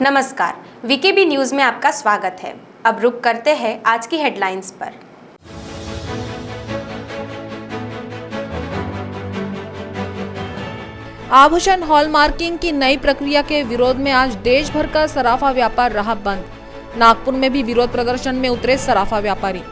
नमस्कार, VKB news में आपका स्वागत है। अब रुक करते हैं आज की हेडलाइंस पर। आभूषण हॉलमार्किंग की नई प्रक्रिया के विरोध में आज देश भर का सराफा व्यापार रहा बंद। नागपुर में भी विरोध प्रदर्शन में उतरे सराफा व्यापारी।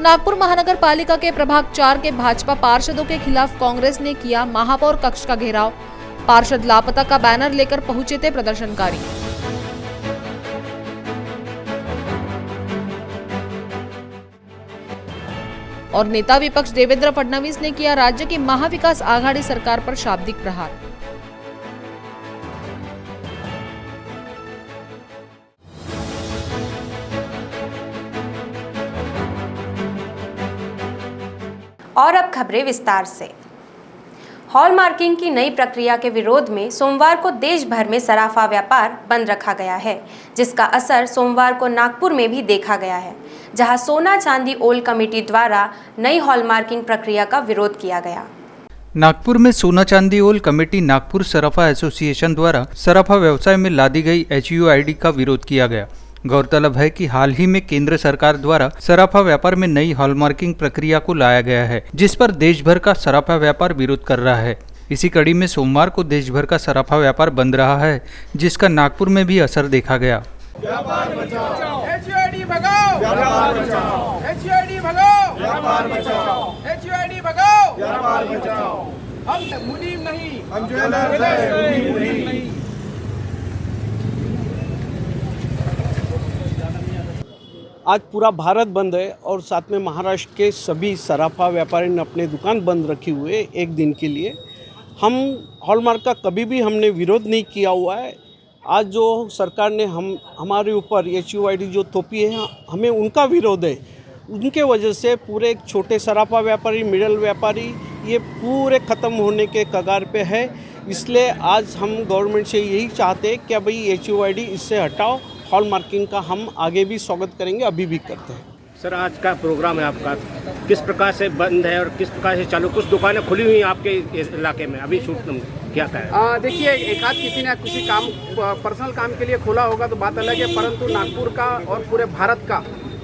नागपुर महानगर पालिका के प्रभाग 4 के भाजपा पार्षदों के खिलाफ कांग्रेस ने किया महापौर कक्ष का घेराव। पार्षद लापता का बैनर लेकर पहुंचे थे प्रदर्शनकारी। और नेता विपक्ष देवेंद्र फडणवीस ने किया राज्य की महाविकास आघाड़ी सरकार पर शाब्दिक प्रहार। और अब खबरें विस्तार से। हॉलमार्किंग की नई प्रक्रिया के विरोध में सोमवार को देश भर में सराफा व्यापार बंद रखा गया है, जिसका असर सोमवार को नागपुर में भी देखा गया है, जहां सोना चांदी ओल कमेटी द्वारा नई हॉलमार्किंग प्रक्रिया का विरोध किया गया। नागपुर में सोना चांदी ओल कमेटी नागपुर सराफा एसोसिएशन द्वारा सराफा व्यवसाय में लादी गई HUID का विरोध किया गया। गौरतलब है कि हाल ही में केंद्र सरकार द्वारा सराफा व्यापार में नई हॉलमार्किंग प्रक्रिया को लाया गया है, जिस पर देश भर का सराफा व्यापार विरोध कर रहा है। इसी कड़ी में सोमवार को देश भर का सराफा व्यापार बंद रहा है, जिसका नागपुर में भी असर देखा गया। व्यापार बचाओ, HUID भगाओ, व्यापार बचाओ, HUID भगाओ, व्यापार बचाओ, HUID भगाओ, व्यापार बचाओ। हम मुनीम नहीं, हम ज्वेलर्स हैं, मुनीम नहीं। आज पूरा भारत बंद है और साथ में महाराष्ट्र के सभी सराफा व्यापारी ने अपने दुकान बंद रखी हुए एक दिन के लिए। हम हॉलमार्क का कभी भी हमने विरोध नहीं किया हुआ है। आज जो सरकार ने हमारे ऊपर HUID जो थोपी है, हमें उनका विरोध है। उनके वजह से पूरे छोटे सराफा व्यापारी, मिडल व्यापारी ये पूरे ख़त्म होने के कगार पे है। इसलिए आज हम गवर्नमेंट से यही चाहते हैं कि भाई HUID इससे हटाओ। हॉलमार्किंग का हम आगे भी स्वागत करेंगे, अभी भी करते हैं। सर, आज का प्रोग्राम है आपका, किस प्रकार से बंद है और किस प्रकार से चालू? कुछ दुकानें खुली हुई हैं आपके इलाके में, अभी शूट क्या कहें? देखिए, एक आध किसी ने किसी काम पर्सनल काम के लिए खोला होगा तो बात अलग है, परंतु नागपुर का और पूरे भारत का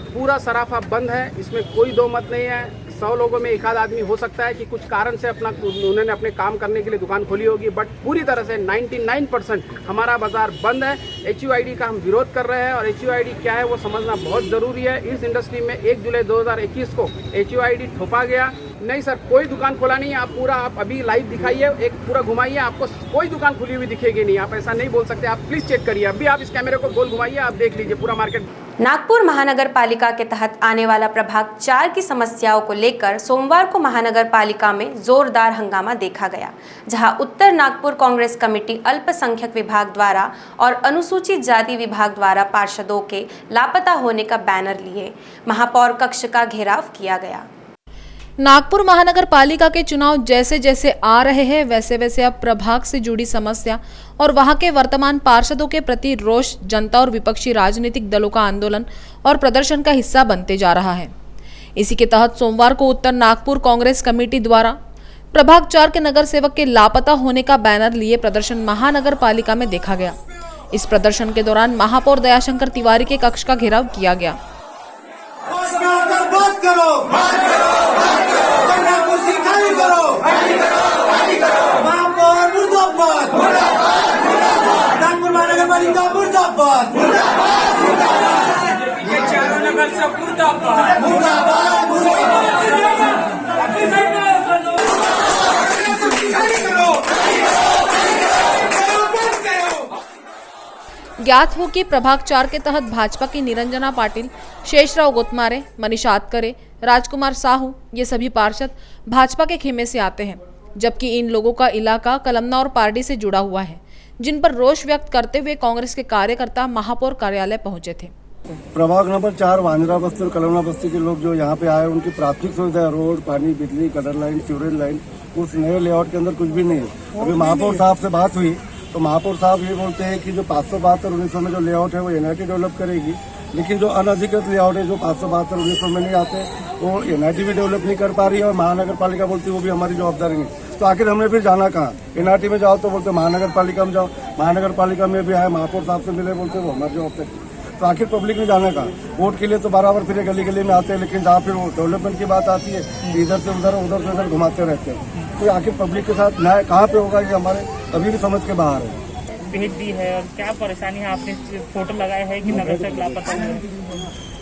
पूरा सराफा बंद है। इसमें कोई दो मत नहीं है। 100 लोगों में एक आध आदमी हो सकता है कि कुछ कारण से उन्होंने अपने काम करने के लिए दुकान खोली होगी, बट पूरी तरह से 99% हमारा बाजार बंद है। HUID का हम विरोध कर रहे हैं और HUID क्या है वो समझना बहुत ज़रूरी है। इस इंडस्ट्री में 1 जुलाई 2021 को HUID थोपा गया। नहीं सर, कोई दुकान खोला नहीं है। आप अभी लाइव दिखाइए, एक पूरा घुमाइए, आपको कोई दुकान खुली हुई दिखेगी नहीं। आप ऐसा नहीं बोल सकते। आप प्लीज़ चेक करिए, अभी आप इस कैमरे को गोल घुमाइए, आप देख लीजिए पूरा मार्केट। नागपुर महानगर पालिका के तहत आने वाला प्रभाग 4 की समस्याओं को लेकर सोमवार को महानगर पालिका में जोरदार हंगामा देखा गया, जहां उत्तर नागपुर कांग्रेस कमेटी अल्पसंख्यक विभाग द्वारा और अनुसूचित जाति विभाग द्वारा पार्षदों के लापता होने का बैनर लिए महापौर कक्ष का घेराव किया गया। नागपुर महानगर पालिका के चुनाव जैसे जैसे आ रहे हैं, वैसे वैसे अब प्रभाग से जुड़ी समस्या और वहां के वर्तमान पार्षदों के प्रति रोष जनता और विपक्षी राजनीतिक दलों का आंदोलन और प्रदर्शन का हिस्सा बनते जा रहा है। इसी के तहत सोमवार को उत्तर नागपुर कांग्रेस कमेटी द्वारा प्रभाग 4 के नगर सेवक के लापता होने का बैनर लिए प्रदर्शन महानगर पालिका में देखा गया। इस प्रदर्शन के दौरान महापौर दयाशंकर तिवारी के कक्ष का घेराव किया गया। ज्ञात हो कि प्रभाग 4 के तहत भाजपा की निरंजना पाटिल, शेषराव गोतमारे, मनीषा आतकरे, राजकुमार साहू ये सभी पार्षद भाजपा के खेमे से आते हैं, जबकि इन लोगों का इलाका कलमना और पारडी से जुड़ा हुआ है, जिन पर रोष व्यक्त करते हुए कांग्रेस के कार्यकर्ता महापौर कार्यालय पहुंचे थे। प्रभाग नंबर 4 वांद्रा बस्ती और कलमना बस्ती के लोग जो यहाँ पे आए, उनकी प्राथमिक सुविधा रोड, पानी, बिजली, कलर लाइन, सीवरेज लाइन, उस नए लेआउट के अंदर कुछ भी नहीं है। अभी महापौर साहब से बात हुई तो महापौर साहब ये बोलते हैं कि जो 572 और 1900 में जो लेआउट है वो NIT डेवलप करेगी लेकिन जो अनधिकृत लेआउट है, जो 572 1900 में नहीं आते, वो एनआईटी भी डेवलप नहीं कर पा रही है और महानगर पालिका बोलती है वो भी हमारी जवाबदारी नहीं। तो आखिर हमने फिर जाना कहाँ? एनआईटी में जाओ तो बोलते महानगर पालिका में जाओ, महानगर पालिका में भी आए महापौर साहब से मिले, बोलते वो हमारी जवाबदारी। तो आखिर पब्लिक में जाना कहाँ? वोट के लिए तो बराबर फिर गली गली में आते हैं, लेकिन जहाँ फिर वो डेवलपमेंट की बात आती है इधर से उधर घुमाते रहते हैं। तो आखिर पब्लिक के साथ न्याय कहाँ पे होगा, ये हमारे अभी भी समझ के बाहर है। भेज दी है और क्या परेशानी है? आपने फोटो लगाया है कि नगर सेवक लापता है?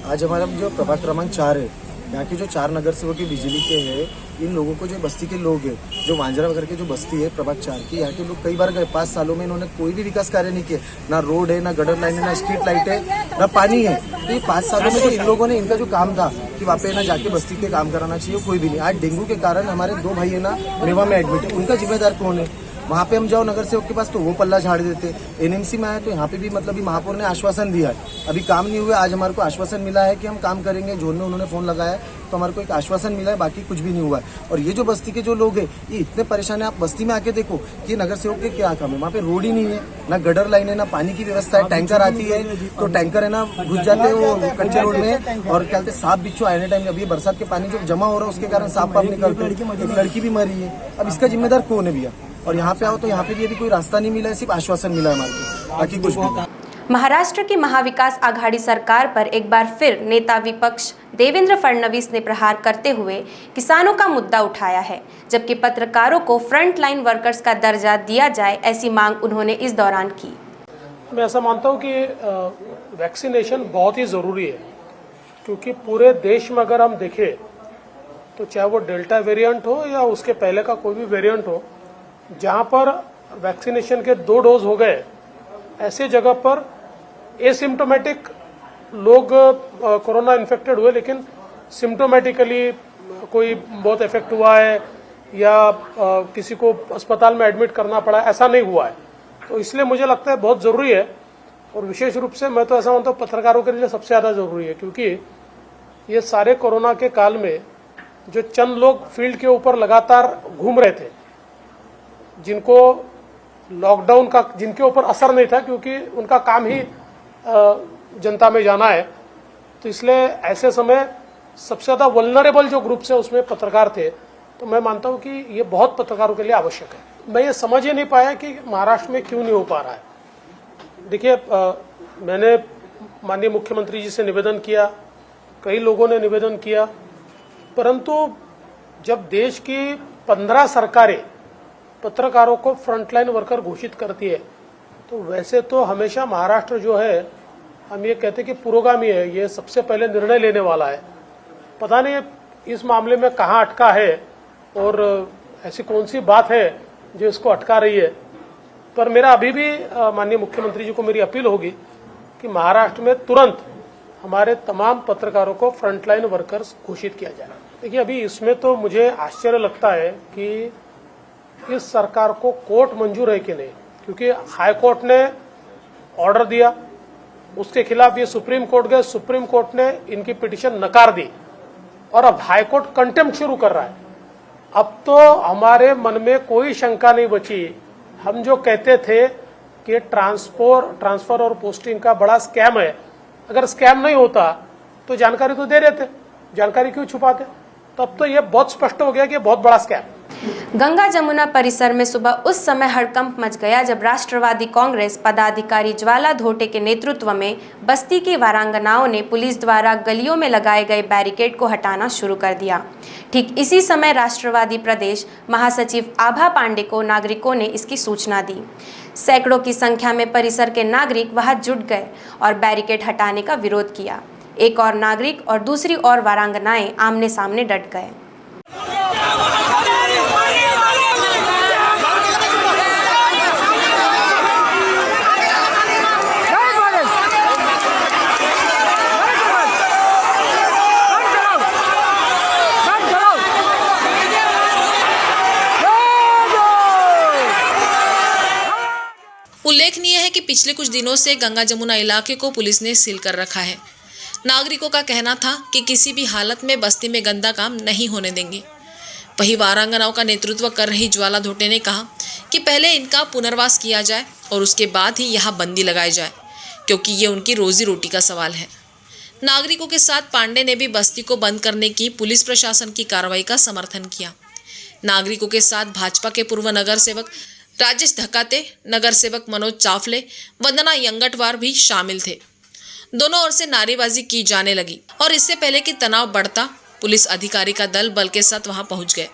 आज हमारा जो प्रभाग क्रमांक 4 है, यहाँ के जो 4 नगर सेवक की बिजली के हैं, इन लोगों को जो बस्ती के लोग हैं, जो वांजरा वगैरह के जो बस्ती है प्रभाग 4 की, यहाँ के लोग कई बार गए 5 सालों में इन्होंने कोई भी विकास कार्य नहीं किया। ना रोड है, ना गटर लाइन है, ना स्ट्रीट लाइट है, ना पानी है। तो ये 5 सालों में जो इन लोगों ने, इनका जो काम था कि वहाँ पे ना जाके बस्ती के काम कराना चाहिए, कोई भी नहीं। आज डेंगू के कारण हमारे 2 भाई है ना रेवा में एडमिट है, उनका जिम्मेदार कौन है? वहाँ पे हम जाओ नगर सेवक के पास तो वो पल्ला झाड़ देते। एनएमसी में आए तो यहाँ पे भी मतलब महापौर ने आश्वासन दिया है, अभी काम नहीं हुआ। आज हमारे को आश्वासन मिला है कि हम काम करेंगे, जोन में उन्होंने फोन लगाया है तो हमारे को एक आश्वासन मिला है, बाकी कुछ भी नहीं हुआ है। और ये जो बस्ती के जो लोग हैं ये इतने परेशान है, आप बस्ती में आके देखो कि नगर सेवक के क्या काम है। वहाँ पे रोड ही नहीं है, ना गटर लाइन है, ना पानी की व्यवस्था है। टैंकर आती है तो टैंकर है ना घुस जाते हैं वो कच्चे रोड में, और क्या कहते हैं सांप बिच्छू आने टाइम। अभी बरसात के पानी जो जमा हो रहा है उसके कारण सांप पाप निकलते हैं, एक लड़की भी मरी है। अब इसका जिम्मेदार कौन है भैया? और यहाँ पे आओ तो यहाँ पे भी अभी कोई रास्ता नहीं मिला है, सिर्फ आश्वासन मिला है हमारे को, बाकी कुछ नहीं। महाराष्ट्र की महाविकास आघाड़ी सरकार पर एक बार फिर नेता विपक्ष देवेंद्र फडणवीस ने प्रहार करते हुए किसानों का मुद्दा उठाया है, जबकि पत्रकारों को फ्रंट लाइन वर्कर्स का दर्जा दिया जाए, ऐसी मांग उन्होंने इस दौरान की। मैं ऐसा मानता हूं कि वैक्सीनेशन बहुत ही ज़रूरी है, क्योंकि पूरे देश में अगर हम देखें तो चाहे वो डेल्टा वेरिएंट हो या उसके पहले का कोई भी वेरिएंट हो, जहां पर वैक्सीनेशन के 2 डोज हो गए, ऐसे जगह पर एसिम्टोमेटिक लोग कोरोना इन्फेक्टेड हुए, लेकिन सिम्टोमेटिकली कोई बहुत इफेक्ट हुआ है या किसी को अस्पताल में एडमिट करना पड़ा, ऐसा नहीं हुआ है। तो इसलिए मुझे लगता है बहुत ज़रूरी है, और विशेष रूप से मैं तो ऐसा मानता हूँ पत्रकारों के लिए सबसे ज़्यादा ज़रूरी है, क्योंकि ये सारे कोरोना के काल में जो चंद लोग फील्ड के ऊपर लगातार घूम रहे थे, जिनको लॉकडाउन का जिनके ऊपर असर नहीं था, क्योंकि उनका काम ही जनता में जाना है, तो इसलिए ऐसे समय सबसे ज़्यादा वल्नरेबल जो ग्रुप्स है उसमें पत्रकार थे। तो मैं मानता हूं कि ये बहुत पत्रकारों के लिए आवश्यक है। मैं ये समझ ही नहीं पाया कि महाराष्ट्र में क्यों नहीं हो पा रहा है। देखिए, मैंने माननीय मुख्यमंत्री जी से निवेदन किया, कई लोगों ने निवेदन किया, परंतु जब देश की 15 सरकारें पत्रकारों को फ्रंटलाइन वर्कर घोषित करती है, तो वैसे तो हमेशा महाराष्ट्र जो है, हम ये कहते हैं कि पुरोगामी है, ये सबसे पहले निर्णय लेने वाला है। पता नहीं इस मामले में कहाँ अटका है और ऐसी कौन सी बात है जो इसको अटका रही है। पर मेरा अभी भी माननीय मुख्यमंत्री जी को मेरी अपील होगी कि महाराष्ट्र में तुरंत हमारे तमाम पत्रकारों को फ्रंटलाइन वर्कर्स घोषित किया जाए। देखिए, अभी इसमें तो मुझे आश्चर्य लगता है कि इस सरकार को कोर्ट मंजूर है कि नहीं, क्योंकि हाई कोर्ट ने ऑर्डर दिया, उसके खिलाफ ये सुप्रीम कोर्ट गए, सुप्रीम कोर्ट ने इनकी पिटीशन नकार दी, और अब हाई कोर्ट कंटेम्प्ट शुरू कर रहा है। अब तो हमारे मन में कोई शंका नहीं बची। हम जो कहते थे कि ट्रांसफर और पोस्टिंग का बड़ा स्कैम है, अगर स्कैम नहीं होता तो जानकारी तो दे रहे थे, जानकारी क्यों छुपाते? तो अब तो ये बहुत स्पष्ट हो गया कि बहुत बड़ा स्कैम। गंगा जमुना परिसर में सुबह उस समय हड़कंप मच गया जब राष्ट्रवादी कांग्रेस पदाधिकारी ज्वाला धोटे के नेतृत्व में बस्ती की वारांगनाओं ने पुलिस द्वारा गलियों में लगाए गए बैरिकेड को हटाना शुरू कर दिया। ठीक इसी समय राष्ट्रवादी प्रदेश महासचिव आभा पांडे को नागरिकों ने इसकी सूचना दी। सैकड़ों की संख्या में परिसर के नागरिक वहां जुट गए और बैरिकेड हटाने का विरोध किया। एक और नागरिक और दूसरी ओर वारांगनाएं आमने सामने डट गए। उल्लेखनीय है कि पिछले कुछ दिनों से गंगा जमुना इलाके को पुलिस ने सील कर रखा है। नागरिकों का कहना था कि किसी भी हालत में बस्ती में गंदा काम नहीं होने देंगे। वहीं वारांगनाओं का नेतृत्व कर रही ज्वाला धोटे ने कहा कि पहले इनका पुनर्वास किया जाए और उसके बाद ही यहाँ बंदी लगाई जाए, क्योंकि ये उनकी रोजी रोटी का सवाल है। नागरिकों के साथ पांडे ने भी बस्ती को बंद करने की पुलिस प्रशासन की कार्रवाई का समर्थन किया। नागरिकों के साथ भाजपा के पूर्व नगर सेवक राजेश धकाते, नगर सेवक मनोज चाफले, वंदना यंगटवार भी शामिल थे। दोनों ओर से नारेबाजी की जाने लगी और इससे पहले कि तनाव बढ़ता, पुलिस अधिकारी का दल बल के साथ वहां पहुंच गए।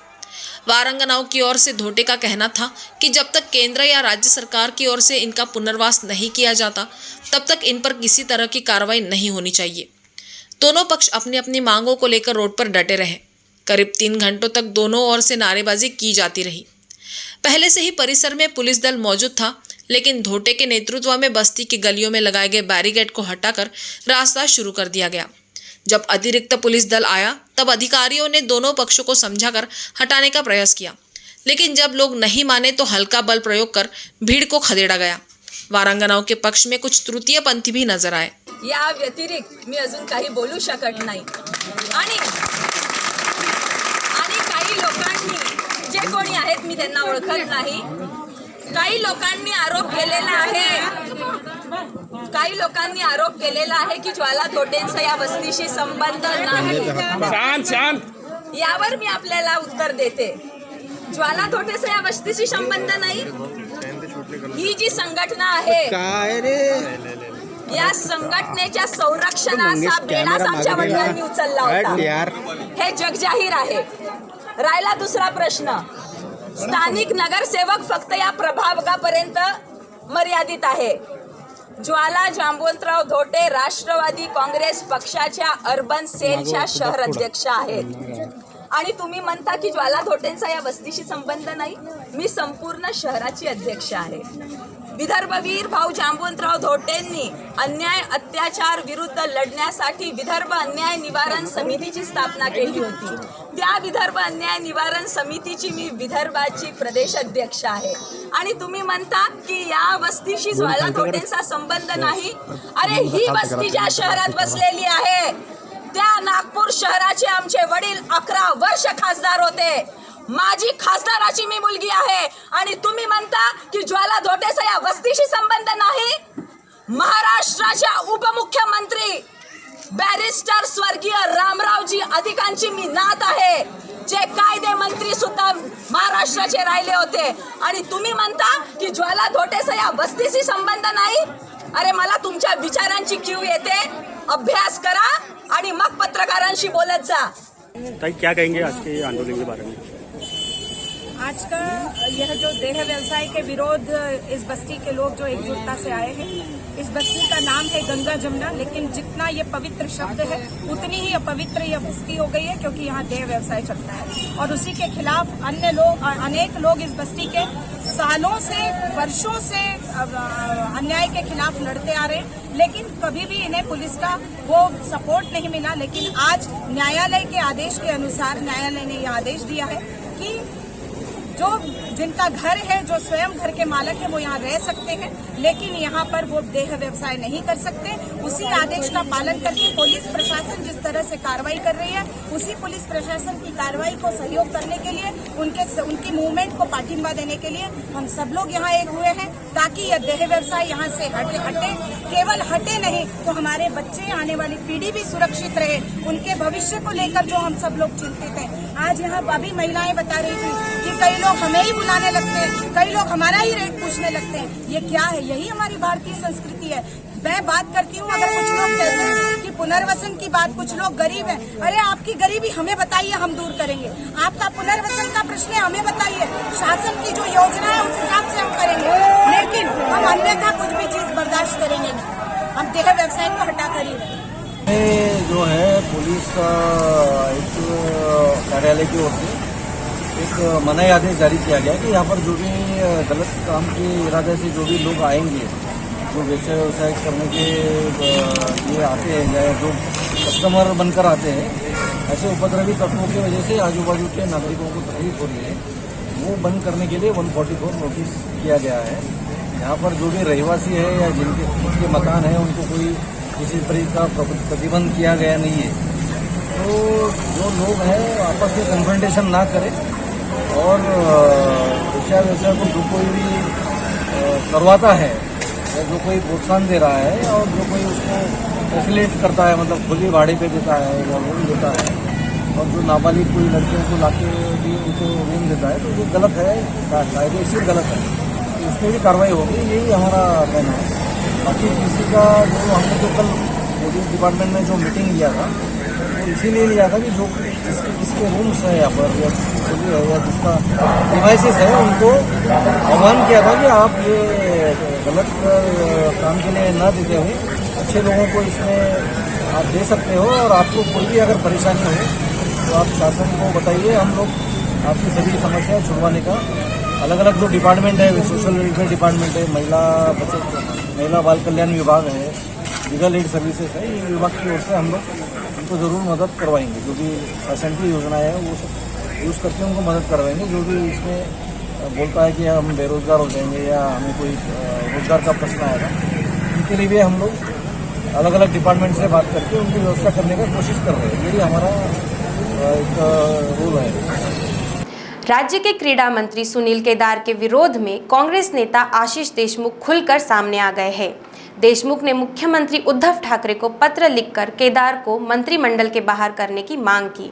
वारंगनाओं की ओर से धोटे का कहना था कि जब तक केंद्र या राज्य सरकार की ओर से इनका पुनर्वास नहीं किया जाता, तब तक इन पर किसी तरह की कार्रवाई नहीं होनी चाहिए। दोनों पक्ष अपनी अपनी मांगों को लेकर रोड पर डटे रहे। करीब 3 घंटों तक दोनों ओर से नारेबाजी की जाती रही। पहले से ही परिसर में पुलिस दल मौजूद था, लेकिन धोटे के नेतृत्व में बस्ती की गलियों में लगाए गए बैरिकेड को हटाकर रास्ता शुरू कर दिया गया। जब अतिरिक्त पुलिस दल आया, तब अधिकारियों ने दोनों पक्षों को समझाकर हटाने का प्रयास किया, लेकिन जब लोग नहीं माने तो हल्का बल प्रयोग कर भीड़ को खदेड़ा गया। वारंगनाओं के पक्ष में कुछ तृतीय पंथी भी नजर आए। या व्यतिरिक्त मी अजून काही बोलू शकत नाही। आणि काही लोकांनी, जे कोणी आहेत मी त्यांना ओळखत नाही, काही लोकांनी आरोप केलेला आहे की ज्वाला धोटेंचा या वस्तीशी संबंध नाही। यावर मी आपल्याला उत्तर देते। ज्वाला धोटेचा या वस्तीशी संबंध नाही। ही जी संघटना आहे, या संघटनेच्या संरक्षणाचा बेडाच आमच्या वडिलांनी उचलला होता, हे जगजाहीर आहे। राहिला दुसरा प्रश्न, स्थानिक नगरसेवक फक्त या प्रभागापर्यंत मर्यादित आहे। ज्वाला जांबवंतराव धोटे राष्ट्रवादी काँग्रेस पक्षाच्या अर्बन सेलच्या शहर अध्यक्ष आहेत आणि तुम्ही म्हणता की ज्वाला धोटेंचा या वस्तीशी संबंध नाही। मी संपूर्ण शहराची अध्यक्ष आहे। विदर्भवीर भाऊ जांबवंतराव धोटेंनी अन्याय अत्याचार विरुद्ध लढण्यासाठी विदर्भ अन्याय निवारण समितीची स्थापना केली होती। त्या विदर्भ अन्याय निवारण समितीची मी विदर्भाची प्रदेश अध्यक्ष आहे आणि तुम्ही म्हणता की या वस्तीशी ज्वाला धोटेंचा संबंध नाही। अरे ही वस्ती ज्या शहरात बसलेली आहे, त्या नागपूर शहराचे आमचे वडील 11 वर्ष खासदार होते। माझी खासदाराची मी मुलगी आहे आणि तुम्ही म्हणता की ज्वाला धोटेचा या वस्तीशी संबंध नाही। महाराष्ट्राच्या उपमुख्यमंत्री बॅरिस्टर स्वर्गीय रामरावजी अधिकांची मी नात आहे, जे कायदे मंत्री सुद्धा महाराष्ट्राचे राहिले होते आणि तुम्ही म्हणता की ज्वाला धोटेचा या वस्तीशी संबंध नाही। अरे मला तुमच्या विचारांची कीव येते, अभ्यास करा आणि मग पत्रकारांशी बोलत जा। क्या कहेंगे आज के आंदोलन के बारे में? आज का यह जो देह व्यवसाय के विरोध इस बस्ती के लोग जो एकजुटता से आए हैं, इस बस्ती का नाम है गंगा जमुना, लेकिन जितना ये पवित्र शब्द है उतनी ही अपवित्र यह बस्ती हो गई है, क्योंकि यहाँ देह व्यवसाय चलता है और उसी के खिलाफ अनेक लोग इस बस्ती के सालों से वर्षों से अन्याय के खिलाफ लड़ते आ रहे हैं, लेकिन कभी भी इन्हें पुलिस का वो सपोर्ट नहीं मिला। लेकिन आज न्यायालय के आदेश के अनुसार न्यायालय ने यह आदेश दिया है कि जो जिनका घर है, जो स्वयं घर के मालक है, वो यहाँ रह सकते हैं, लेकिन यहाँ पर वो देह व्यवसाय नहीं कर सकते। उसी आदेश का पालन करके पुलिस प्रशासन जिस तरह से कार्रवाई कर रही है, उसी पुलिस प्रशासन की कार्रवाई को सहयोग करने के लिए, उनकी मूवमेंट को पाठिंबा देने के लिए हम सब लोग यहाँ एक हुए हैं, ताकि यह देह व्यवसाय यहाँ से हटे। केवल हटे नहीं तो हमारे बच्चे, आने वाली पीढ़ी भी सुरक्षित रहे। उनके भविष्य को लेकर जो हम सब लोग चिंतित हैं। आज यहाँ अभी महिलाएं बता रही थी कि कई लोग हमें ही बुलाने लगते हैं, कई लोग हमारा ही रेट पूछने लगते हैं। ये क्या है? यही हमारी भारतीय संस्कृति है। मैं बात करती हूँ, अगर कुछ लोग कहते हैं कि पुनर्वसन की बात, कुछ लोग गरीब हैं, अरे आपकी गरीबी हमें बताइए, हम दूर करेंगे। आपका पुनर्वसन का प्रश्न है, हमें बताइए, शासन की जो योजना है उस हिसाब से हम करेंगे, लेकिन हम अन्यथा कुछ भी चीज बर्दाश्त करेंगे नहीं। हम देह व्यवसाय को हटा कर ही रहेंगे। जो है पुलिस एक कार्यालय की ओर से एक मनाही आदेश जारी किया गया कि यहाँ पर जो भी गलत काम के इरादे से जो भी लोग आएंगे, जो व्यवसाय करने के लिए आते हैं या जो कस्टमर बनकर आते हैं, ऐसे उपद्रवी तत्वों की वजह से आजू बाजू के नागरिकों को तकलीफ हो रही है, वो बंद करने के लिए 144 नोटिस किया गया है। यहाँ पर जो भी रहवासी है या जिनके मकान है, उनको कोई किसी तरीके का प्रतिबंध किया गया नहीं है। तो जो लोग हैं आपस में कन्फ्रंटेशन ना करें और व्यवसाय को जो कोई भी करवाता है या जो कोई प्रोत्साहन दे रहा है और जो कोई उसको फैसिलिटेट करता है, मतलब खुली भाड़े पे देता है या रूम देता है, और जो नाबालिग कोई लड़कियों को लाके भी उनको रूम देता है, तो ये गलत है, कायदेशीर गलत है, तो उसमें भी कार्रवाई होगी, यही हमारा कहना है। बाकी किसी का जो हमने जो कल पुलिस डिपार्टमेंट में जो मीटिंग लिया था, वो इसीलिए लिया था कि जो जिसके रूम्स है यहाँ पर या जिसकी खोली है या जिसका डिवाइसेस है, उनको आह्वान किया था कि आप ये गलत काम के लिए न देते हुए अच्छे लोगों को इसमें आप दे सकते हो, और आपको कोई भी अगर परेशानी हो तो आप शासन को बताइए, हम लोग आपकी सभी समस्याएं छुड़वाने का अलग अलग जो डिपार्टमेंट है, सोशल वेलफेयर डिपार्टमेंट है, महिला बाल कल्याण विभाग है, लीगल एड सर्विसेज है, ये विभाग की ओर से हम लोग उनको ज़रूर मदद करवाएंगे। जो भी शासन की योजनाएं है वो सब यूज़ करके उनको मदद करवाएंगे। जो भी इसमें बोलता है कि हम बेरोजगार हो जाएंगे या हमें कोई रोजगार का प्रश्न आएगा, उनके लिए भी हम लोग अलग अलग डिपार्टमेंट से बात करके उनकी व्यवस्था करने का कोशिश कर रहे हैं। यही हमारा एक रोल है। राज्य के क्रीड़ा मंत्री सुनील केदार के विरोध में कांग्रेस नेता आशीष देशमुख खुलकर सामने आ गए हैं। देशमुख ने मुख्यमंत्री उद्धव ठाकरे को पत्र लिखकर केदार को मंत्रिमंडल के बाहर करने की मांग की।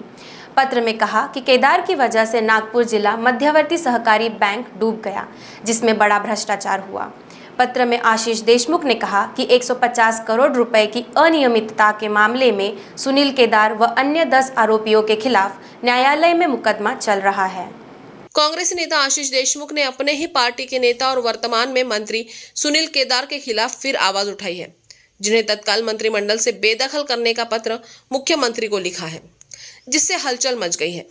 पत्र में कहा कि केदार की वजह से नागपुर जिला मध्यवर्ती सहकारी बैंक डूब गया, जिसमें बड़ा भ्रष्टाचार हुआ। पत्र में आशीष देशमुख ने कहा कि 150 करोड़ रुपए की अनियमितता के मामले में सुनील केदार व अन्य 10 आरोपियों के खिलाफ न्यायालय में मुकदमा चल रहा है। कांग्रेस नेता आशीष देशमुख ने अपने ही पार्टी के नेता और वर्तमान में मंत्री सुनील केदार के खिलाफ फिर आवाज उठाई है, जिन्हें तत्काल मंत्रिमंडल से बेदखल करने का पत्र मुख्यमंत्री को लिखा है, जिससे हलचल मच गई है।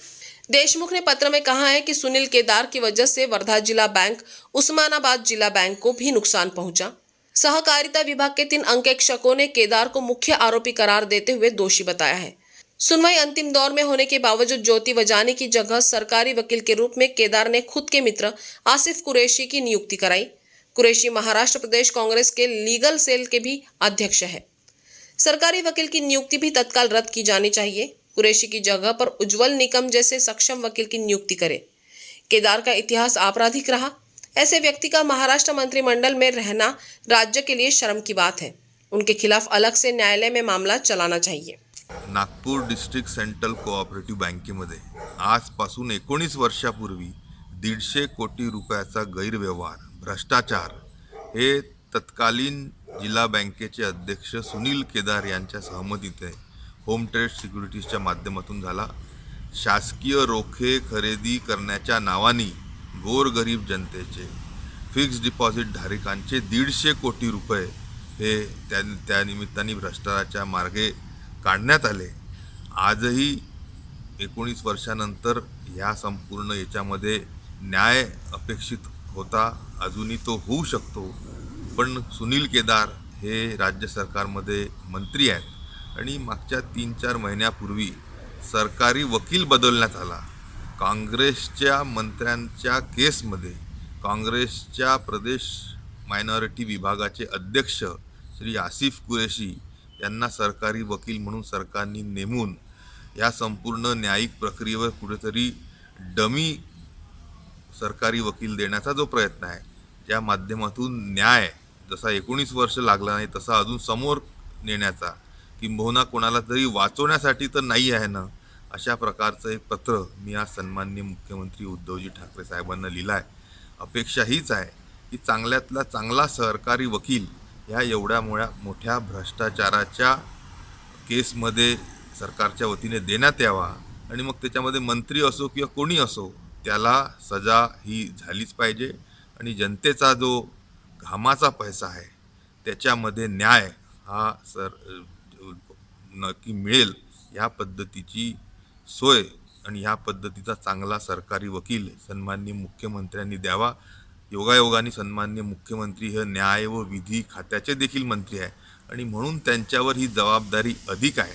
देशमुख ने पत्र में कहा है कि सुनील केदार की वजह से वर्धा जिला बैंक, उस्मानाबाद जिला बैंक को भी नुकसान पहुंचा। सहकारिता विभाग के 3 अंकेक्षकों ने केदार को मुख्य आरोपी करार देते हुए दोषी बताया है। सुनवाई अंतिम दौर में होने के बावजूद ज्योति वजानी की जगह सरकारी वकील के रूप में केदार ने खुद के मित्र आसिफ कुरैशी की नियुक्ति कराई। कुरैशी महाराष्ट्र प्रदेश कांग्रेस के लीगल सेल के भी अध्यक्ष है। सरकारी वकील की नियुक्ति भी तत्काल रद्द की जानी चाहिए। कुरैशी की जगह पर उज्जवल निकम जैसे सक्षम वकील की नियुक्ति करे। केदार का इतिहास आपराधिक रहा, ऐसे व्यक्ति का महाराष्ट्र मंत्रिमंडल में रहना राज्य के लिए शर्म की बात है। उनके खिलाफ अलग से न्यायालय में मामला चलाना चाहिए। नागपूर डिस्ट्रिक्ट सेंट्रल कोऑपरेटिव्ह बँकेमध्ये आजपासून 19 वर्षापूर्वी 150 कोटी रुपयाचा गैरव्यवहार, भ्रष्टाचार हे तत्कालीन जिल्हा बँकेचे अध्यक्ष सुनील केदार यांच्या सहमतीने होम ट्रेड सिक्युरिटीजच्या माध्यमातून झाला। शासकीय रोखे खरेदी करण्याच्या नावाने गोरगरीब जनतेचे फिक्स डिपॉझिट धारकांचे 150 कोटी रुपये हे त्या निमित्ताने भ्रष्टाचाराच्या मार्गे काढण्यात आले। आजही 19 वर्षानंतर ह्या संपूर्ण याच्यामध्ये न्याय अपेक्षित होता, अजूनही तो होऊ शकतो, पण सुनील केदार हे राज्य सरकारमध्ये मंत्री आहेत आणि मागच्या 3-4 महिन्यापूर्वी सरकारी वकील बदलण्यात आला। काँग्रेसच्या मंत्र्यांच्या केसमध्ये काँग्रेसच्या प्रदेश मायनॉरिटी विभागाचे अध्यक्ष श्री आसिफ कुरैशी यांना सरकारी वकील म्हणून सरकारने नेमून या संपूर्ण न्यायिक प्रक्रियेवर कुठेतरी डमी सरकारी वकील देण्याचा जो प्रयत्न आहे, ज्या माध्यमातून न्याय जसा 19 वर्ष लागला नाही तसा अजून समोर नेण्याचा, किंबहुना कोणाला तरी वाचवण्यासाठी तर नाही आहे ना, अशा प्रकारचं एक पत्र मी आज सन्माननीय मुख्यमंत्री उद्धवजी ठाकरे साहेबांना लिहिलं आहे। अपेक्षा हीच आहे की चांगल्यातला चांगला सरकारी वकील ह्या एवढ्या मोठ्या भ्रष्टाचाराच्या केसमध्ये सरकारच्या वतीने देण्यात यावा आणि मग त्याच्यामध्ये मंत्री असो किंवा कोणी असो त्याला सजा ही झालीच पाहिजे आणि जनतेचा जो घामाचा पैसा आहे त्याच्यामध्ये न्याय हा नक्की मिळेल, ह्या पद्धतीची सोय आणि ह्या पद्धतीचा चांगला सरकारी वकील सन्माननीय मुख्यमंत्र्यांनी द्यावा। योगायोगाने सन्माननीय मुख्यमंत्री हे न्याय व विधी खात्याचे देखील मंत्री आहे आणि म्हणून त्यांच्यावर ही जबाबदारी अधिक आहे।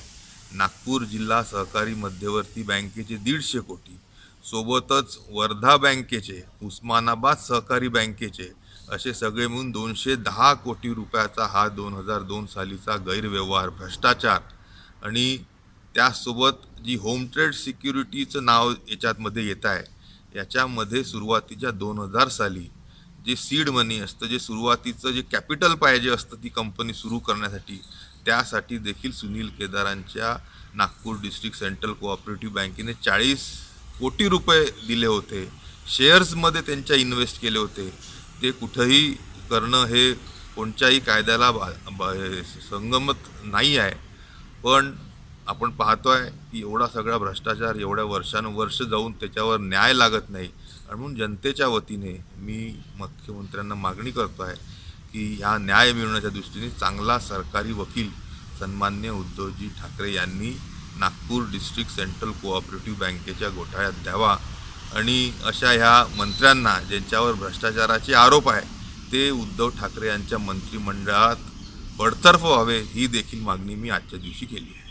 नागपूर जिल्हा सहकारी मध्यवर्ती बँकेचे 150 कोटी, सोबतच वर्धा बँकेचे, उस्मानाबाद सहकारी बँकेचे असे सगळे मिळून 210 कोटी रुपयाचा हा 2002 सालीचा गैरव्यवहार, भ्रष्टाचार आणि त्यासोबत जी होम ट्रेड सिक्युरिटीचं नाव याच्यामध्ये येत आहे, याच्यामध्ये सुरुवातीच्या 2000 साली जे सीड मनी असतं, जे सुरुवातीचं जे कॅपिटल पाहिजे असतं ती कंपनी सुरू करण्यासाठी, त्यासाठी देखील सुनील केदारांच्या नागपूर डिस्ट्रिक्ट सेंट्रल कोऑपरेटिव्ह बँकेने 40 कोटी रुपये दिले होते, शेअर्समध्ये त्यांच्या इन्व्हेस्ट केले होते. ते कुठंही करणं हे कोणत्याही कायद्याला संगमत नाही आहे. पण आपण पाहतोय की एवढा सगळा भ्रष्टाचार एवढ्या वर्षानुवर्ष जाऊन त्याच्यावर न्याय लागत नाही. आणि म्हणून जनतेच्या वतीने मी मुख्यमंत्र्यांना मागणी करतो आहे की ह्या न्याय मिळवण्याच्या दृष्टीने चांगला सरकारी वकील सन्मान्य उद्धवजी ठाकरे यांनी नागपूर डिस्ट्रिक्ट सेंट्रल कोऑपरेटिव्ह बँकेच्या घोटाळ्यात द्यावा आणि अशा ह्या मंत्र्यांना ज्यांच्यावर भ्रष्टाचाराचे आरोप आहे ते उद्धव ठाकरे यांच्या मंत्रिमंडळात बडतर्फ व्हावे, ही देखील मागणी मी आजच्या दिवशी केली है.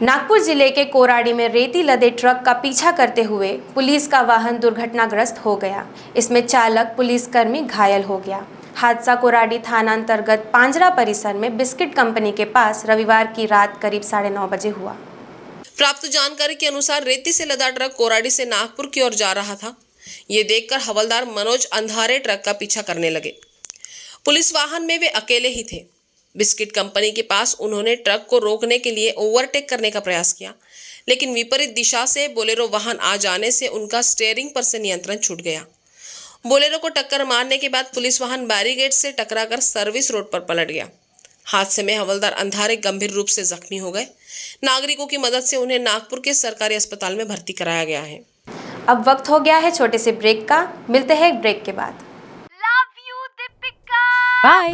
नागपुर जिले के कोराडी में रेती लदे ट्रक का पीछा करते हुए पुलिस का वाहन दुर्घटनाग्रस्त हो गया. इसमें चालक पुलिसकर्मी घायल हो गया. हादसा कोराडी थाना अंतर्गत पांजरा परिसर में बिस्किट कंपनी के पास रविवार की रात करीब 9:30 बजे हुआ. प्राप्त जानकारी के अनुसार रेती से लदा ट्रक कोराडी से नागपुर की ओर जा रहा था. ये देखकर हवलदार मनोज अंधारे ट्रक का पीछा करने लगे. पुलिस वाहन में वे अकेले ही थे. बिस्किट कंपनी के पास उन्होंने ट्रक को रोकने के लिए ओवरटेक करने का प्रयास किया, लेकिन विपरीत दिशा से बोलेरो वाहन आ जाने से उनका स्टीयरिंग पर से नियंत्रण छूट गया. बोलेरो को टक्कर मारने के बाद पुलिस वाहन बैरिकेड से टकराकर सर्विस रोड पर पलट गया. हादसे में हवलदार अंधारे गंभीर रूप से जख्मी हो गए. नागरिकों की मदद से उन्हें नागपुर के सरकारी अस्पताल में भर्ती कराया गया है. अब वक्त हो गया है छोटे से ब्रेक का. मिलते हैं एक ब्रेक के बाद. बाय.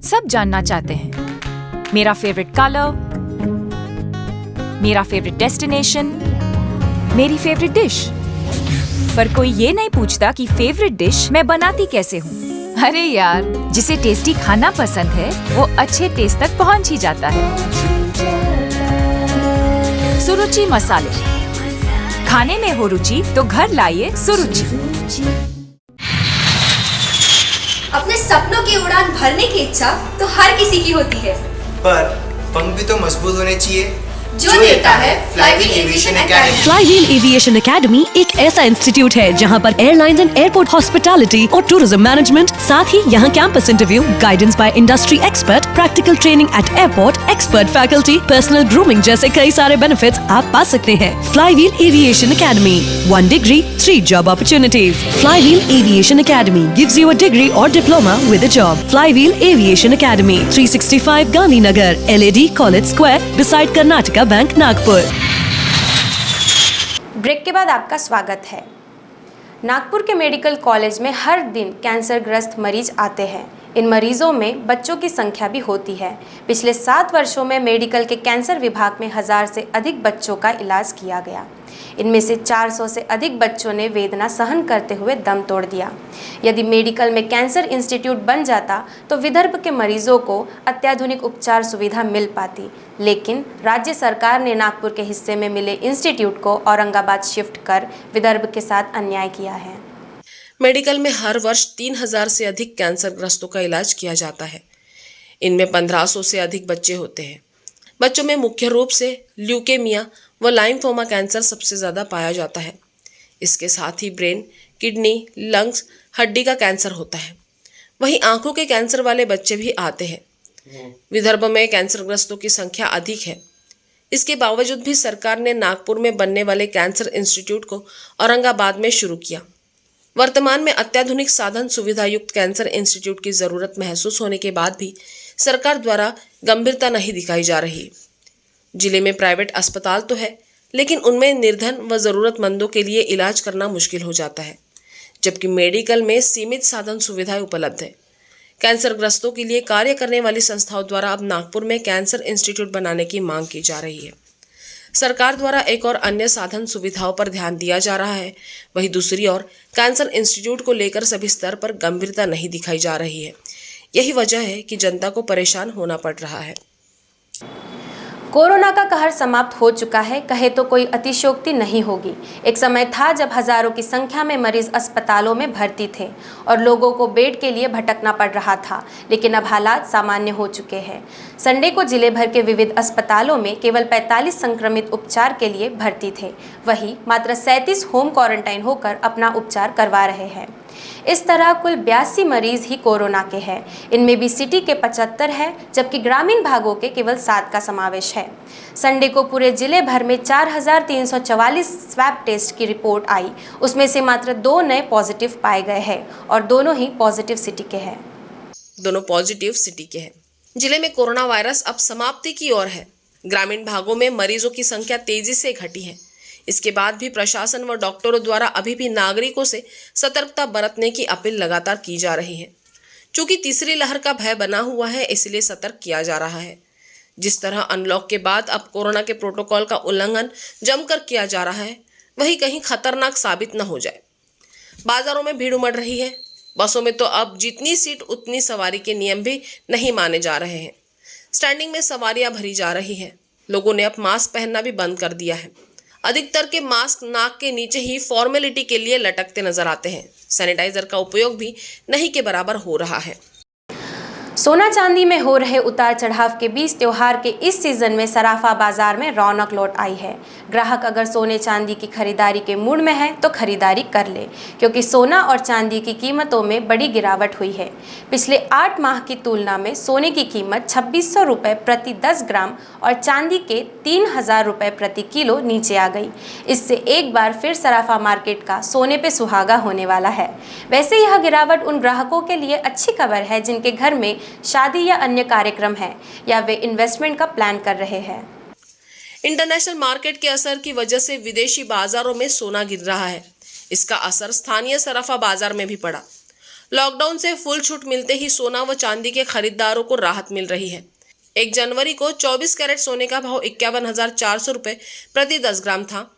सब जानना चाहते हैं मेरा फेवरेट कलर, मेरा फेवरेट डेस्टिनेशन, मेरी फेवरेट डिश, पर कोई ये नहीं पूछता कि फेवरेट डिश मैं बनाती कैसे हूँ. अरे यार, जिसे टेस्टी खाना पसंद है वो अच्छे टेस्ट तक पहुँच ही जाता है. सुरुचि मसाले. खाने में हो रुचि तो घर लाइए सुरुचि. अपने सपनों की उड़ान भरने की इच्छा तो हर किसी की होती है, पर पंख भी तो मजबूत होने चाहिए जो देता है flywheel aviation academy. Flywheel aviation academy एक ऐसा इंस्टीट्यूट है जहां पर एयरलाइंस एंड एयरपोर्ट हॉस्पिटैलिटी और टूरिज्म मैनेजमेंट, साथ ही यहां campus interview, guidance by industry expert, practical training at airport, expert faculty, personal grooming जैसे कई सारे बेनिफिट्स आप पा सकते हैं. Flywheel aviation academy, 1 degree, 3 job opportunities. Flywheel aviation academy gives you a degree or diploma with a job. Flywheel aviation academy, 365 Gandhinagar, LAD college square, beside Karnataka bank, Nagpur. Break के बाद आपका स्वागत है. नागपुर के मेडिकल कॉलेज में हर दिन कैंसरग्रस्त मरीज आते हैं. इन मरीजों में बच्चों की संख्या भी होती है. पिछले 7 वर्षों में मेडिकल के कैंसर विभाग में 1000 से अधिक बच्चों का इलाज किया गया. इनमें से 400 से अधिक बच्चों ने वेदना सहन करते हुए दम तोड़ दिया. यदि मेडिकल में कैंसर इंस्टीट्यूट बन जाता तो विदर्भ के मरीजों को अत्याधुनिक उपचार सुविधा मिल पाती, लेकिन राज्य सरकार ने नागपुर के हिस्से में मिले इंस्टीट्यूट को औरंगाबाद शिफ्ट कर विदर्भ के साथ अन्याय किया है. मेडिकल में हर वर्ष 3000 से अधिक कैंसरग्रस्तों का इलाज किया जाता है. इनमें 1500 से अधिक बच्चे होते हैं. बच्चों में मुख्य रूप से ल्यूकेमिया व लाइम्फोमा कैंसर सबसे ज़्यादा पाया जाता है. इसके साथ ही ब्रेन, किडनी, लंग्स, हड्डी का कैंसर होता है. वहीं आंखों के कैंसर वाले बच्चे भी आते हैं. विदर्भ में कैंसरग्रस्तों की संख्या अधिक है. इसके बावजूद भी सरकार ने नागपुर में बनने वाले कैंसर इंस्टीट्यूट को औरंगाबाद में शुरू किया. वर्तमान में अत्याधुनिक साधन सुविधा युक्त कैंसर इंस्टीट्यूट की ज़रूरत महसूस होने के बाद भी सरकार द्वारा गंभीरता नहीं दिखाई जा रही. जिले में प्राइवेट अस्पताल तो है, लेकिन उनमें निर्धन व ज़रूरतमंदों के लिए इलाज करना मुश्किल हो जाता है, जबकि मेडिकल में सीमित साधन सुविधाएं उपलब्ध है. कैंसरग्रस्तों के लिए कार्य करने वाली संस्थाओं द्वारा अब नागपुर में कैंसर इंस्टीट्यूट बनाने की मांग की जा रही है. सरकार द्वारा एक और अन्य साधन सुविधाओं पर ध्यान दिया जा रहा है, वहीं दूसरी ओर कैंसर इंस्टीट्यूट को लेकर सभी स्तर पर गंभीरता नहीं दिखाई जा रही है. यही वजह है कि जनता को परेशान होना पड़ रहा है. कोरोना का कहर समाप्त हो चुका है, कहे तो कोई अतिशयोक्ति नहीं होगी। एक समय था जब हजारों की संख्या में मरीज अस्पतालों में भर्ती थे और लोगों को बेड के लिए भटकना पड़ रहा था, लेकिन अब हालात सामान्य हो चुके हैं। संडे को जिले भर के विविध अस्पतालों में केवल 45 संक्रमित उपचार के लिए भर्ती थे, वहीं मात्र 37 होम क्वारंटाइन होकर अपना उपचार करवा रहे हैं। इस तरह कुल 82 मरीज ही कोरोना के हैं। इनमें भी सिटी के 75 है, जबकि ग्रामीण भागों के केवल 7 का समावेश है। संडे को पूरे जिले भर में 4,344 स्वैब टेस्ट की रिपोर्ट आई, उसमें से मात्र 2 नए पॉजिटिव पाए गए हैं और दोनों ही पॉजिटिव सिटी के हैं। दोनों पॉजिटिव सिटी के हैं। जिले में कोरोना वायरस अब समाप्ति की ओर है। ग्रामीण भागों में मरीजों की संख्या तेजी से घटी है। इसके बाद भी प्रशासन व डॉक्टरों द्वारा अभी भी नागरिकों से सतर्कता बरतने की अपील लगातार की जा रही है। चूंकि तीसरी लहर का भय बना हुआ है, इसलिए सतर्क किया जा रहा है। जिस तरह अनलॉक के बाद अब कोरोना के प्रोटोकॉल का उल्लंघन जमकर किया जा रहा है, वही कहीं खतरनाक साबित न हो जाए। बाजारों में भीड़ उमड़ रही है। बसों में तो अब जितनी सीट उतनी सवारी के नियम भी नहीं माने जा रहे हैं। स्टैंडिंग में सवारियां भरी जा रही है। लोगों ने अब मास्क पहनना भी बंद कर दिया है। अधिकतर के मास्क नाक के नीचे ही फॉर्मेलिटी के लिए लटकते नजर आते हैं। सैनिटाइजर का उपयोग भी नहीं के बराबर हो रहा है। सोना चांदी में हो रहे उतार चढ़ाव के बीच त्योहार के इस सीजन में सराफा बाजार में रौनक लौट आई है। ग्राहक अगर सोने चांदी की खरीदारी के मूड में है तो खरीदारी कर ले, क्योंकि सोना और चांदी की कीमतों में बड़ी गिरावट हुई है। पिछले 8 माह की तुलना में सोने की कीमत 2600 रुपये प्रति 10 ग्राम और चांदी के 3000 रुपये प्रति किलो नीचे आ गई। इससे एक बार फिर सराफा मार्केट का सोने पे सुहागा होने वाला है। वैसे यह गिरावट उन ग्राहकों के लिए अच्छी खबर है जिनके घर में शादी या अन्य कार्यक्रम है या वे इन्वेस्टमेंट का प्लान कर रहे हैं। इंटरनेशनल मार्केट के असर की वजह से विदेशी बाजारों में सोना गिर रहा है। इसका असर स्थानीय सराफा बाजार में भी पड़ा। लॉकडाउन से फुल छूट मिलते ही सोना व चांदी के खरीदारों को राहत मिल रही है। 1 जनवरी को 24 कैरेट सोने का भाव 51,400 रुपये प्रति 10 ग्राम था,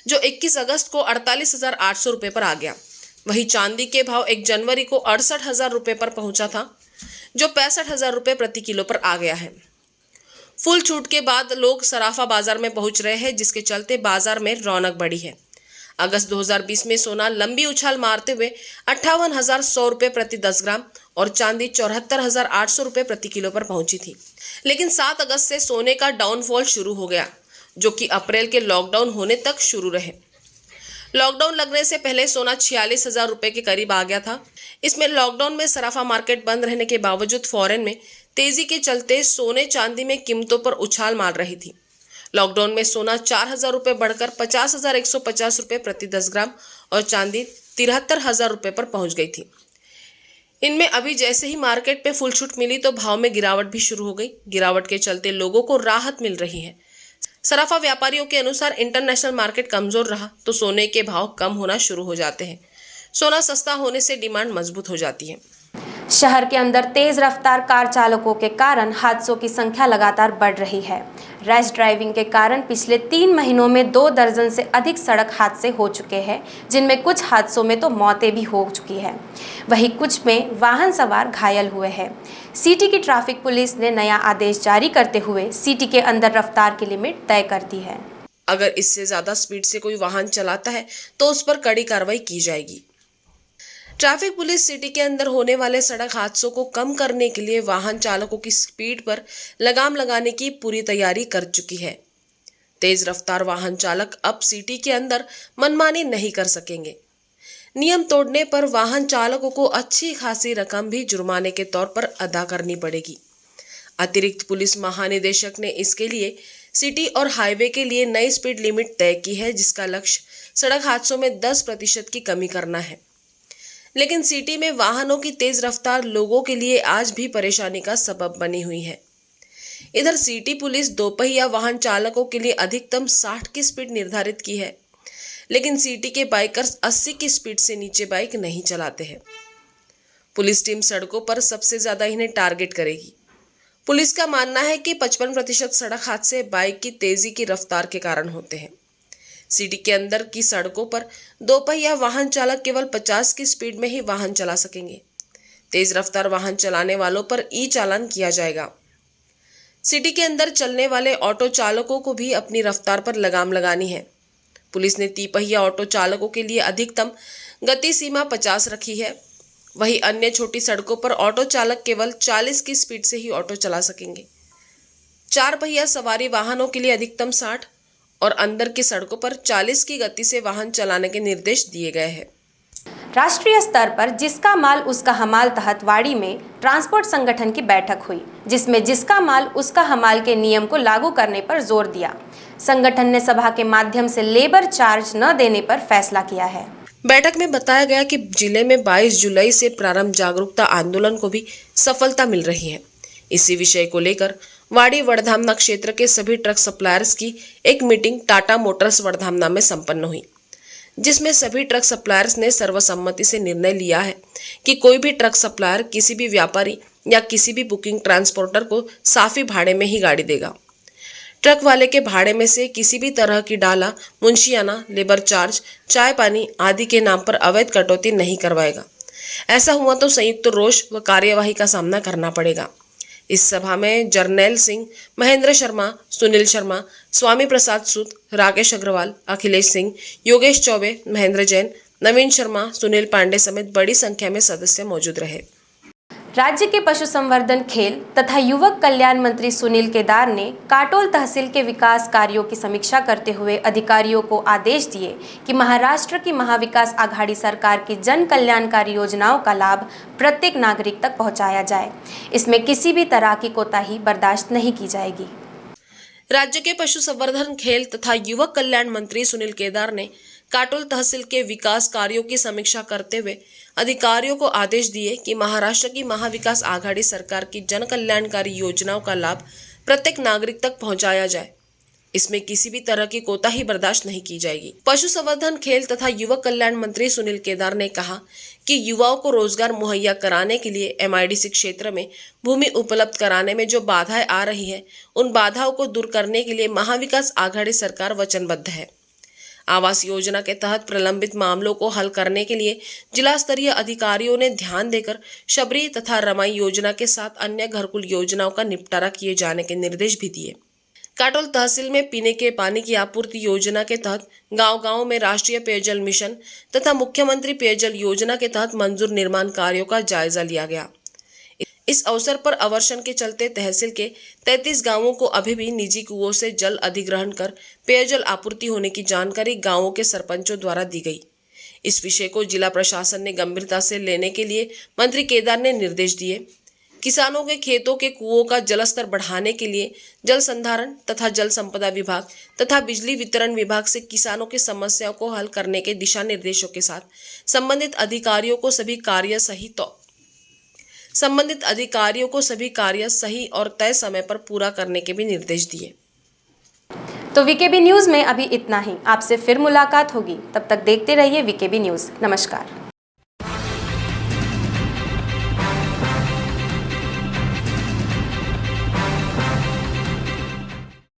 जो 21 अगस्त को 48,800 रुपये पर आ गया। वहीं चांदी के भाव 1 जनवरी को 68,000 रुपये पर पहुंचा था, जो 65,000 रुपये प्रति किलो पर आ गया है। फुल छूट के बाद लोग सराफा बाजार में पहुंच रहे हैं, जिसके चलते बाजार में रौनक बढ़ी है। अगस्त 2020 में सोना लंबी उछाल मारते हुए 58,100 रुपये प्रति 10 ग्राम और चांदी 74,800 रुपये प्रति किलो पर पहुंची थी। लेकिन 7 अगस्त से सोने का डाउनफॉल शुरू हो गया, जो कि अप्रैल के लॉकडाउन होने तक शुरू रहे। लॉकडाउन लगने से पहले सोना 46,000 रुपये के करीब आ गया था। इसमें लॉकडाउन में सराफा मार्केट बंद रहने के बावजूद फॉरेन में तेजी के चलते सोने चांदी में कीमतों पर उछाल मार रही थी। लॉकडाउन में सोना 4,000 रुपये बढ़कर 50,150 रुपये प्रति 10 ग्राम और चांदी 73,000 रुपये पर पहुंच गई थी। इनमें अभी जैसे ही मार्केट पे फुल छूट मिली तो भाव में गिरावट भी शुरू हो गई। गिरावट के चलते लोगों को राहत मिल रही है। सराफा व्यापारियों के अनुसार इंटरनेशनल मार्केट कमजोर रहा तो सोने के भाव कम होना शुरू हो जाते हैं। सोना सस्ता होने से डिमांड मजबूत हो जाती है। शहर के अंदर तेज रफ्तार कार चालकों के कारण हादसों की संख्या लगातार बढ़ रही है। रैश ड्राइविंग के कारण पिछले 3 महीनों में 2 दर्जन से अधिक सड़क हादसे हो चुके हैं, जिनमें कुछ हादसों में तो मौतें भी हो चुकी हैं। वहीं कुछ में वाहन सवार घायल हुए हैं। सिटी की ट्रैफिक पुलिस ने नया आदेश जारी करते हुए सिटी के अंदर रफ्तार की लिमिट तय कर दी है। अगर इससे ज्यादा स्पीड से कोई वाहन चलाता है तो उस पर कड़ी कार्रवाई की जाएगी। ट्रैफिक पुलिस सिटी के अंदर होने वाले सड़क हादसों को कम करने के लिए वाहन चालकों की स्पीड पर लगाम लगाने की पूरी तैयारी कर चुकी है। तेज रफ्तार वाहन चालक अब सिटी के अंदर मनमानी नहीं कर सकेंगे। नियम तोड़ने पर वाहन चालकों को अच्छी खासी रकम भी जुर्माने के तौर पर अदा करनी पड़ेगी। अतिरिक्त पुलिस महानिदेशक ने इसके लिए सिटी और हाईवे के लिए नई स्पीड लिमिट तय की है, जिसका लक्ष्य सड़क हादसों में 10% की कमी करना है। लेकिन सिटी में वाहनों की तेज रफ्तार लोगों के लिए आज भी परेशानी का सबब बनी हुई है। इधर सिटी पुलिस दोपहिया वाहन चालकों के लिए अधिकतम 60 की स्पीड निर्धारित की है, लेकिन सिटी के बाइकर्स 80 की स्पीड से नीचे बाइक नहीं चलाते हैं। पुलिस टीम सड़कों पर सबसे ज्यादा इन्हें टारगेट करेगी। पुलिस का मानना है कि 55% सड़क हादसे बाइक की तेजी की रफ्तार के कारण होते हैं। सिटी के अंदर की सड़कों पर दोपहिया वाहन चालक केवल 50 की स्पीड में ही वाहन चला सकेंगे। तेज रफ्तार वाहन चलाने वालों पर ई चालान किया जाएगा। सिटी के अंदर चलने वाले ऑटो चालकों को भी अपनी रफ्तार पर लगाम लगानी है। पुलिस ने तिपहिया ऑटो चालकों के लिए अधिकतम गति सीमा 50 रखी है। वहीं अन्य छोटी सड़कों पर ऑटो चालक केवल 40 की स्पीड से ही ऑटो चला सकेंगे। 4 पहिया सवारी वाहनों के लिए अधिकतम 60 और अंदर की सड़कों पर 40 की गति से वाहन चलाने के निर्देश दिए गए हैं। राष्ट्रीय स्तर पर जिसका माल उसका हमाल तहत वाड़ी में ट्रांसपोर्ट संगठन की बैठक हुई, जिसमें जिसका माल उसका हमाल के नियम को लागू करने पर जोर दिया। संगठन ने सभा के माध्यम से लेबर चार्ज न देने पर फैसला किया है। बैठक में बताया गया कि जिले में 22 जुलाई से प्रारंभ जागरूकता आंदोलन को भी सफलता मिल रही है। इसी विषय को लेकर वाड़ी वडधामना क्षेत्र के सभी ट्रक सप्लायर्स की एक मीटिंग टाटा मोटर्स वडधामना में संपन्न हुई, जिसमें सभी ट्रक सप्लायर्स ने सर्वसम्मति से निर्णय लिया है कि कोई भी ट्रक सप्लायर किसी भी व्यापारी या किसी भी बुकिंग ट्रांसपोर्टर को साफी भाड़े में ही गाड़ी देगा। ट्रक वाले के भाड़े में से किसी भी तरह की डाला, मुंशियाना, लेबर चार्ज, चाय पानी आदि के नाम पर अवैध कटौती नहीं करवाएगा। ऐसा हुआ तो संयुक्त रोष व कार्यवाही का सामना करना पड़ेगा। इस सभा में जर्नैल सिंह, महेंद्र शर्मा, सुनील शर्मा, स्वामी प्रसाद सूद, राकेश अग्रवाल, अखिलेश सिंह, योगेश चौबे, महेंद्र जैन, नवीन शर्मा, सुनील पांडे समेत बड़ी संख्या में सदस्य मौजूद रहे। राज्य के पशु संवर्धन, खेल तथा युवक कल्याण मंत्री सुनील केदार ने काटोल तहसील के विकास कार्यों की समीक्षा करते हुए अधिकारियों को आदेश दिए कि महाराष्ट्र की महाविकास आघाड़ी सरकार की जन कल्याणकारी योजनाओं का लाभ प्रत्येक नागरिक तक पहुंचाया जाए। इसमें किसी भी तरह की कोताही बर्दाश्त नहीं की जाएगी। राज्य के पशु संवर्धन, खेल तथा युवक कल्याण मंत्री सुनील केदार ने काटोल तहसील के विकास कार्यों की समीक्षा करते हुए अधिकारियों को आदेश दिए कि महाराष्ट्र की महाविकास आघाड़ी सरकार की जन कल्याणकारी योजनाओं का लाभ प्रत्येक नागरिक तक पहुंचाया जाए। इसमें किसी भी तरह की कोताही बर्दाश्त नहीं की जाएगी। पशु संवर्धन, खेल तथा युवक कल्याण मंत्री सुनील केदार ने कहा कि युवाओं को रोजगार मुहैया कराने के लिए MIDC क्षेत्र में भूमि उपलब्ध कराने में जो बाधाएं आ रही है, उन बाधाओं को दूर करने के लिए महाविकास आघाड़ी सरकार वचनबद्ध है। आवास योजना के तहत प्रलंबित मामलों को हल करने के लिए जिला स्तरीय अधिकारियों ने ध्यान देकर शबरी तथा रमाई योजना के साथ अन्य घरकुल योजनाओं का निपटारा किए जाने के निर्देश भी दिए। काटोल तहसील में पीने के पानी की आपूर्ति योजना के तहत गांव-गांव में राष्ट्रीय पेयजल मिशन तथा मुख्यमंत्री पेयजल योजना के तहत मंजूर निर्माण कार्यों का जायजा लिया गया। इस अवसर पर अवर्षण के चलते तहसील के 33 गांवों को अभी भी निजी कुओं से जल अधिग्रहण कर पेयजल आपूर्ति होने की जानकारी गांवों के सरपंचों द्वारा दी गई। इस विषय को जिला प्रशासन ने गंभीरता से लेने के लिए मंत्री केदार ने निर्देश दिए। किसानों के खेतों के कुओं का जलस्तर बढ़ाने के लिए जल संधारण तथा जल संपदा विभाग तथा बिजली वितरण विभाग से किसानों की समस्याओं को हल करने के दिशा निर्देशों के साथ संबंधित अधिकारियों को सभी कार्य सही और तय समय पर पूरा करने के भी निर्देश दिए। तो वीकेबी न्यूज़ में अभी इतना ही। आपसे फिर मुलाकात होगी, तब तक देखते रहिए वीकेबी न्यूज़। नमस्कार।